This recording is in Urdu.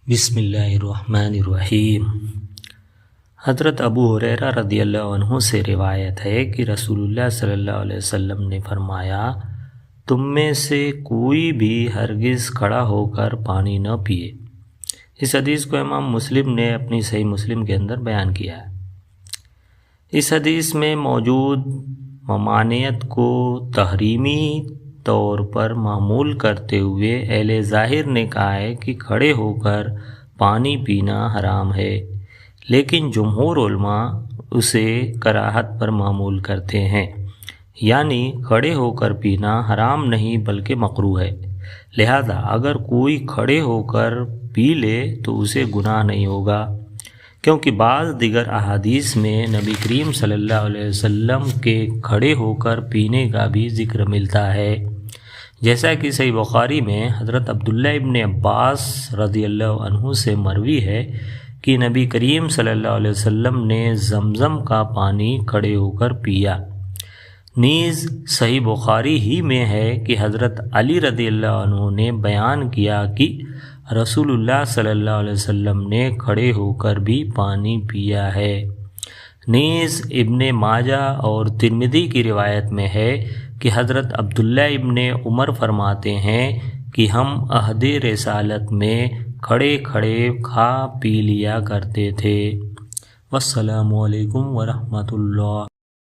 بسم اللہ الرحمن الرحیم۔ حضرت ابو ہریرہ رضی اللہ عنہ سے روایت ہے کہ رسول اللہ صلی اللہ علیہ وسلم نے فرمایا، تم میں سے کوئی بھی ہرگز کھڑا ہو کر پانی نہ پیے۔ اس حدیث کو امام مسلم نے اپنی صحیح مسلم کے اندر بیان کیا ہے۔ اس حدیث میں موجود ممانعت کو تحریمی طور پر معمول کرتے ہوئے اہل ظاہر نے کہا ہے کہ کھڑے ہو کر پانی پینا حرام ہے، لیکن جمہور علماء اسے کراہت پر معمول کرتے ہیں، یعنی کھڑے ہو کر پینا حرام نہیں بلکہ مکروہ ہے۔ لہذا اگر کوئی کھڑے ہو کر پی لے تو اسے گناہ نہیں ہوگا، کیونکہ بعض دیگر احادیث میں نبی کریم صلی اللہ علیہ وسلم کے کھڑے ہو کر پینے کا بھی ذکر ملتا ہے، جیسا کہ صحیح بخاری میں حضرت عبداللہ ابن عباس رضی اللہ عنہ سے مروی ہے کہ نبی کریم صلی اللہ علیہ وسلم نے زمزم کا پانی کھڑے ہو کر پیا۔ نیز صحیح بخاری ہی میں ہے کہ حضرت علی رضی اللہ عنہ نے بیان کیا کہ رسول اللہ صلی اللہ علیہ وسلم نے کھڑے ہو کر بھی پانی پیا ہے۔ نیز ابن ماجہ اور ترمذی کی روایت میں ہے کہ حضرت عبداللہ ابن عمر فرماتے ہیں کہ ہم عہد رسالت میں کھڑے کھڑے کھا پی لیا کرتے تھے۔ والسلام علیکم ورحمۃ اللہ۔